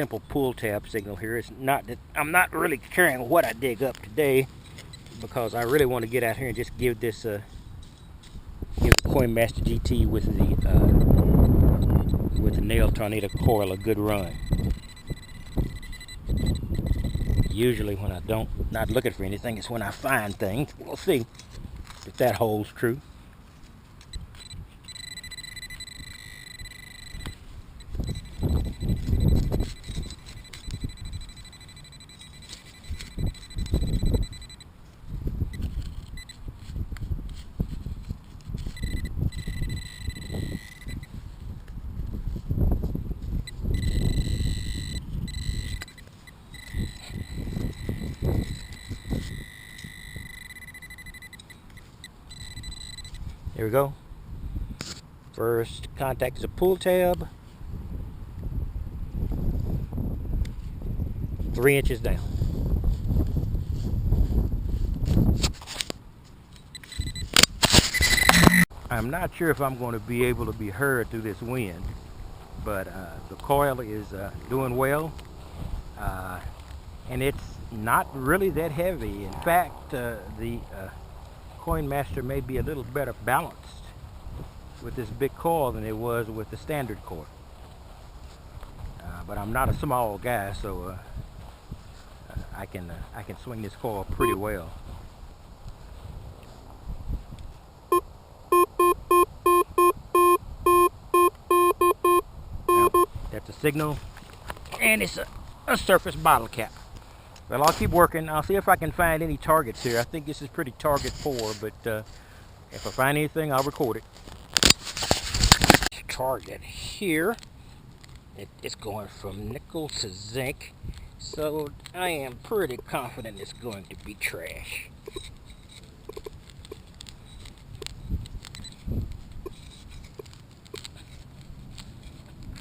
simple pull tab signal here. It's not that I'm not really caring what I dig up today, because I really want to get out here and just give this give the Coinmaster GT with the NEL Tornado coil a good run. Usually when I not looking for anything, it's when I find things. We'll see if that holds true. Here we go. First contact is a pull tab. 3 inches down. I'm not sure if I'm going to be able to be heard through this wind, but the coil is doing well, and it's not really that heavy. In fact, the Coinmaster may be a little better balanced with this big coil than it was with the standard coil. But I'm not a small guy, so I can swing this coil pretty well. Now, that's a signal, and it's a surface bottle cap. Well, I'll keep working. I'll see if I can find any targets here. I think this is pretty target poor, but if I find anything, I'll record it. Target here. It's going from nickel to zinc, so I am pretty confident it's going to be trash.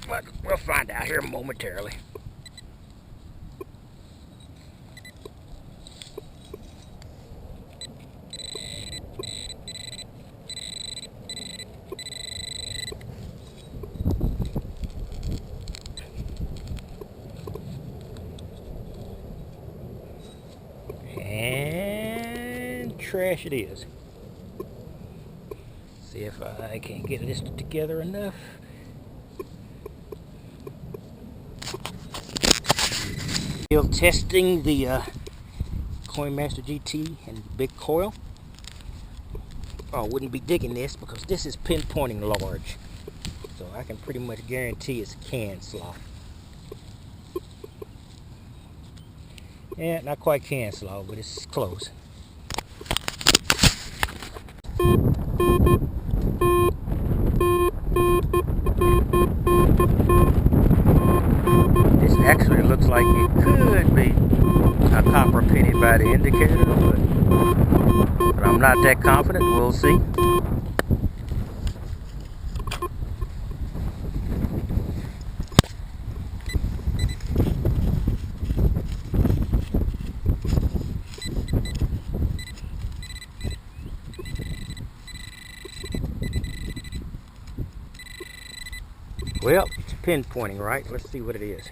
But we'll find out here momentarily. And trash it is. See if I can get this together enough. Still testing the Coinmaster GT and big coil. I wouldn't be digging this because this is pinpointing large, so I can pretty much guarantee it's can slot. Yeah, not quite can slot, but it's close. This actually looks like it could be a copper penny by the indicator, but I'm not that confident. We'll see. Well, it's pinpointing, right? Let's see what it is.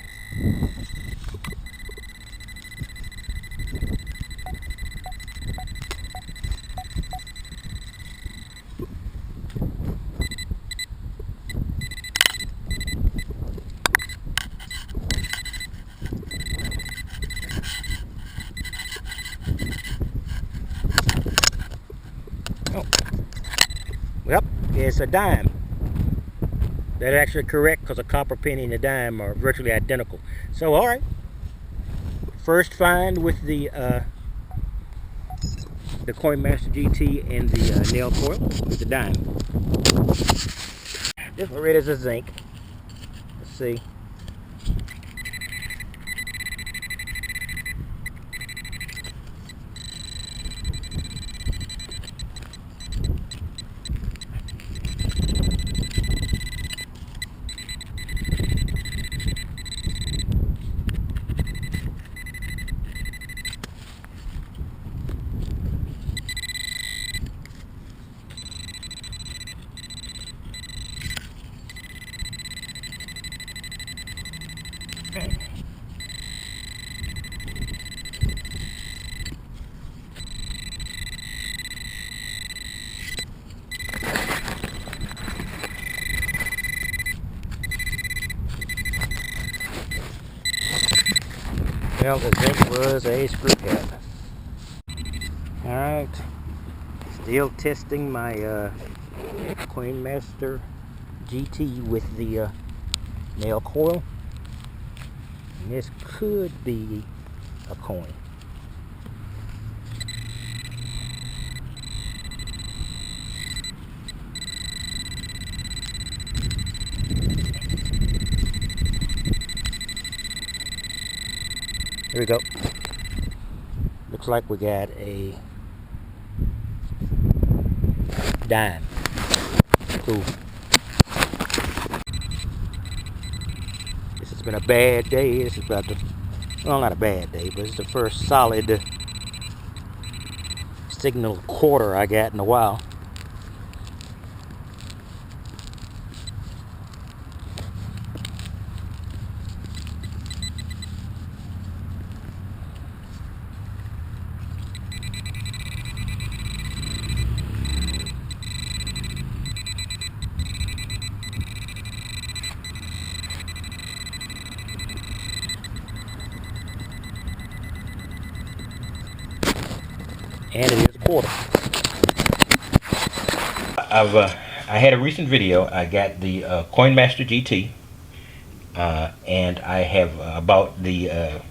Oh, well, it's a dime. That's actually correct because a copper penny and a dime are virtually identical. So, all right. First find with the Coinmaster GT and the NEL coil with the dime. This one red is a zinc. Let's see. Well, the vent was a screw cap. Alright, still testing my Coinmaster GT with the NEL coil. And this could be a coin. Here we go. Looks like we got a dime. Cool. This has been a bad day. This is about the, well, not a bad day, but it's the first solid signal quarter I got in a while. And it is a quarter. I had a recent video. I got the Coinmaster GT, and I have about the I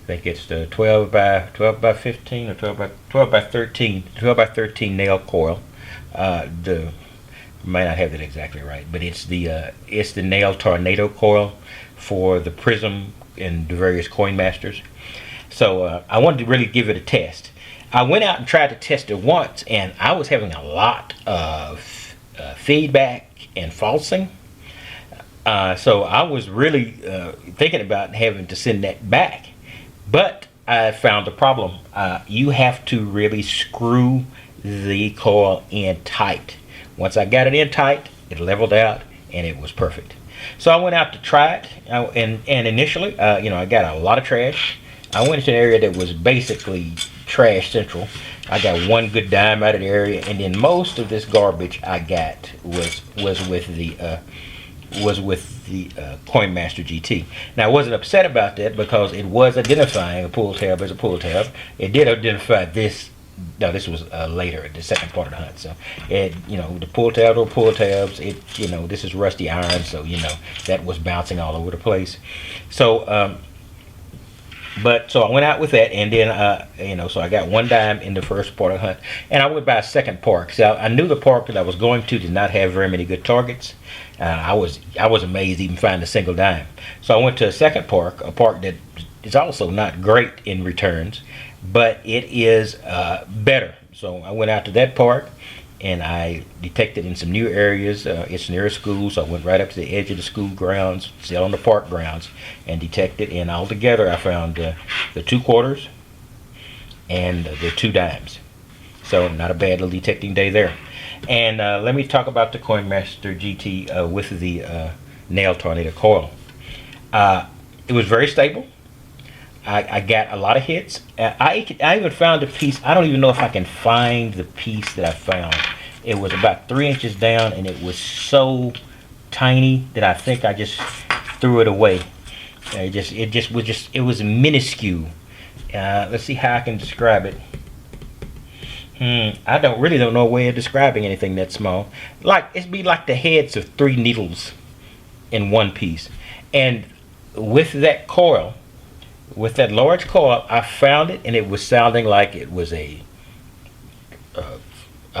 think it's the 12 by 15 or 12 by 13 NEL coil. The might not have that exactly right, but it's the NEL tornado coil for the Prism and the various Coinmasters. So I wanted to really give it a test. I went out and tried to test it once, and I was having a lot of feedback and falsing. So I was really thinking about having to send that back. But I found a problem. You have to really screw the coil in tight. Once I got it in tight, it leveled out, and it was perfect. So I went out to try it, and initially, you know, I got a lot of trash. I went into an area that was basically trash central. I got one good dime out of the area, and then most of this garbage I got was with the Coinmaster GT. Now I wasn't upset about that because it was identifying a pull tab as a pull tab. It did identify this. No, this was later, the second part of the hunt. So it, you know, the pull tabs were pull tabs. It, you know, this is rusty iron, so you know that was bouncing all over the place. So so I went out with that, and then you know, so I got one dime in the first part of the hunt, and I went by a second park. So I knew the park that I was going to did not have very many good targets. I was amazed to even find a single dime. So I went to a second park, a park that is also not great in returns, but it is better. So I went out to that park, and I detected in some new areas. It's near a school, so I went right up to the edge of the school grounds, still on the park grounds, and detected. And altogether, I found the 2 quarters and the 2 dimes. So not a bad little detecting day there. And let me talk about the Coinmaster GT with the NEL tornado coil. It was very stable. I got a lot of hits. I even found a piece. I don't even know if I can find the piece that I found. It was about 3 inches down, and it was so tiny that I think I just threw it away. It was minuscule. Let's see how I can describe it. I don't know a way of describing anything that small. Like, it'd be like the heads of 3 needles in one piece. And with that coil, with that large coil, I found it, and it was sounding like it was a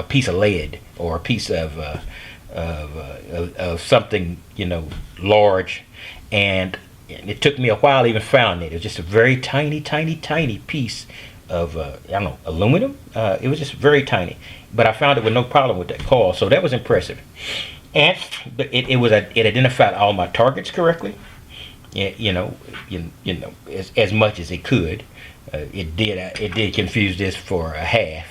piece of lead or a piece of something, you know, large. And it took me a while to even find it. It was just a very tiny piece of I don't know, aluminum. It was just very tiny, but I found it with no problem with that coil, so that was impressive. And it identified all my targets correctly. You know, as much as it could. It did confuse this for a half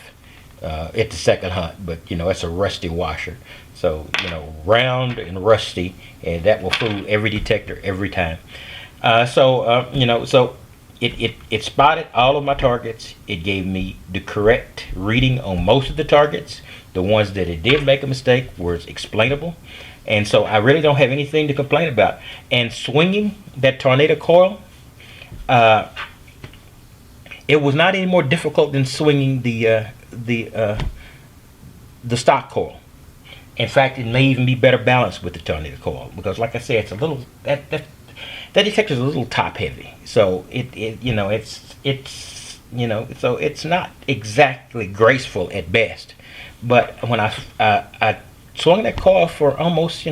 at the second hunt, but you know, it's a rusty washer, so you know, round and rusty, and that will fool every detector every time. You know, so it spotted all of my targets. It gave me the correct reading on most of the targets. The ones that it did make a mistake were explainable. And so I really don't have anything to complain about. And swinging that tornado coil, it was not any more difficult than swinging the stock coil. In fact, it may even be better balanced with the tornado coil because, like I said, it's a little that detector is a little top heavy, so so it's not exactly graceful at best. But when I swung that coil for almost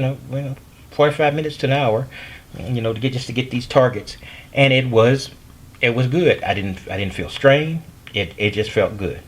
45 minutes to an hour, to get these targets, and it was good. I didn't feel strain. It just felt good.